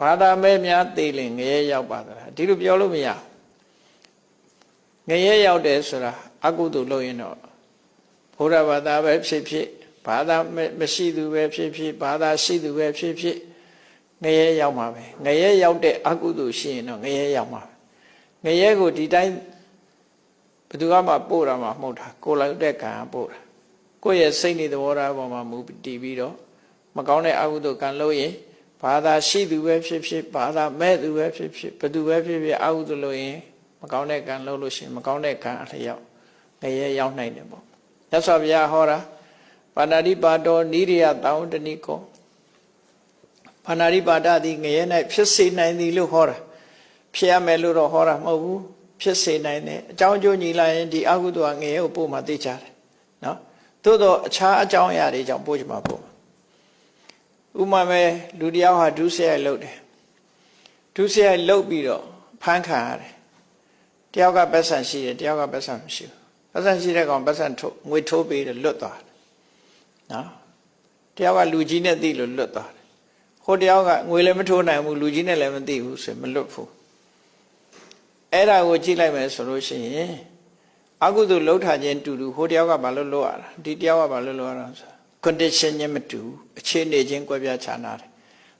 ဘာသာမဲများသိလင်ငရဲရောက်ပါသလားဒီလိုပြောလို့မရငရဲရောက်တယ်ဆိုတာအကုသိုလ်လုပ်ရင်တော့ဘုရားဘာသာပဲဖြစ်ဖြစ်ဘာသာမရှိသူပဲဖြစ်ဖြစ်ဘာသာရှိသူပဲဖြစ်ဖြစ်ငရဲရောက်မှာပဲငရဲရောက်တဲ့အကုသိုလ်ရှိရင်တော့ငရဲရောက်မှာငရဲကိုဒီတိုင်းဘယ်သူမှပို့တာမှမဟုတ်တာကိုယ်လိုက်တဲ့ကံပို့တာကိုယ့်ရဲ့စိတ်နေသဘောထားပေါ်မှာမူတည်ပြီးတော့မကောင်းတဲ့အကုသိုလ်ကံလုပ်ရင်ဘာသာရှိသူပဲဖြစ်ဖြစ်ဘာသာမဲ့သူပဲဖြစ်ဖြစ်ဘယ်သူပဲဖြစ်ဖြစ်အကုသိုလ်လုပ်ရင်မကောင်းတဲ့ကံလုပ်လို့ရှိရင်မကောင်းတဲ့ကံအလျောက်ငရဲရောက်နိုင်တယ်ပေါ့မြတ်စွာဘုရားဟောတာပါဏာတိပါတောနိရိယတောင်းတဏိကောပါဏာတိပါဒသည်ငရဲ၌ဖြစ်စေနိုင်သည်လို့ဟောတာဖြစ်ရမယ်လို့တော့ဟောတာမဟုတ်ဘူးဖြစ်စေနိုင်တယ်အကြောင်းအကျိုးညီလာရင်ဒီအကုသိုလ်ကငရဲကိုပို့မှသိကြတယ်နော်သို့တော့အခြားအကြောင်းအရာတွေကြောင့်ပို့ချင်မှာပို့ဥမာမဲ့လူတယောက်ဟာဒုစရိုက်လုပ်တယ်ဒုစရိုက်လုပ်ပြီးတော့ဖမ်းခံရတယ်တယောက်ကပတ်စံရှိတယ်တယောက်ကပတ်စံမရှိဘူးပတ်စံရှိတဲ့ကောင်ပတ်စံထုတ်ငွေထိုးပေးတယ်လွတ်သွားတယ်နော်တယောက်ကလူကြီးနဲ့သိလို့လွတ်သွားတယ်ဟိုတယောက်ကငွေလည်းမထိုးနိုင်ဘူးလူကြီးနဲ့လည်းမသိဘူးဆိုမလွတ်ဘူးအဲ့ဒါကိုကြည့်လိုက်မယ်ဆိုလို့ရှိရင်အကုသိုလ်လှုပ်ထားခြင်းတူတူဟိုတယောက်ကဘာလို့လှုပ်ရတာဒီတယောက်ကဘာလို့လှုပ်ရတာဆို condition ချင်းမတူအခြေအနေချင်းကွဲပြားခြားနာတယ်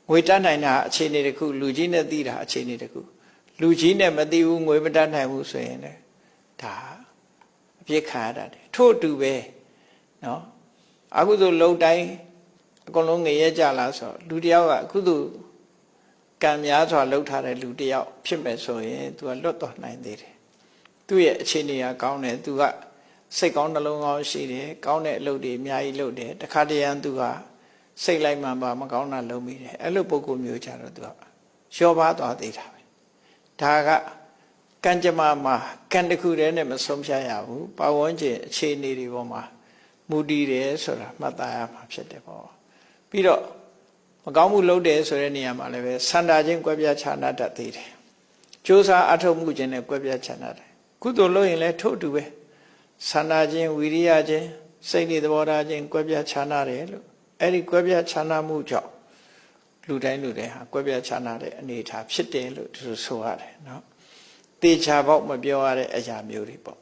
ငွေတတ်နိုင်တာအခြေအနေတစ်ခုလူကြီးနဲ့သိတာအခြေအနေတစ်ခုလူကြီးနဲ့မသိဘူးငွေမတတ်နိုင်ဘူးဆိုရင်လည်းဒါအပြစ်ခံရတာတယ်ထို့အတူပဲနော်အကုသိုလ်လှုပ်တိုင်းအကုန်လုံးငရဲကြလားဆိုလူတယောက်ကအကုသိုလ်ကံများစွာလှုပ်ထားတဲ့လူတယောက်ဖြစ်မယ်ဆိုရင်သူကလွတ်သွားနိုင်သေးတယ်သူ့ရဲ့အခြေအနေကကောင်းတယ်သူကစိတ်ကောင်းနှလုံးကောင်းရှိတယ်ကောင်းတဲ့အလုပ်တွေအများကြီးလုပ်တယ်တခါတရံသူကစိတ်လိုက်မှပါမကောင်းတာလုပ်မိတယ်အဲ့လိုပုံကိုမျိုးကြတော့သူကလျှော့ပါသွားသေးတာပဲဒါကကံကြမ္မာမှာကံတစ်ခုတည်းနဲ့မဆုံးဖြတ်ရဘူးပတ်ဝန်းကျင်အခြေအနေတွေပေါ်မှာမူတည်တယ်ဆိုတာမှတ်သားရမှာဖြစ်တယ်ပေါ့ပြီးတော့မကောင်းမှုလုပ်တယ်ဆိုတဲ့နေရာမှာလည်းပဲဆန္ဒချင်းကွဲပြားခြားနာတတ်သေးတယ်ကြိုးစားအထောက်မှုခြင်းနဲ့ကွဲပြားခြားနာတယ်ကုသိုလ်လုပ်ရင်လည်းထို့တူပဲဆန္ဒချင်းဝိရိယချင်းစိတ်နေသဘောထားချင်းကွဲပြားခြားနာတယ်လို့အဲ့ဒီကွဲပြားခြားနာမှုကြောင့်လူတိုင်းဟာကွဲပြားခြားနာတဲ့အနေအထားဖြစ်တယ်လို့သူဆိုရတယ်နော်တေချာပေါက်မပြောရတဲ့အရာမျိုးတွေပေါ့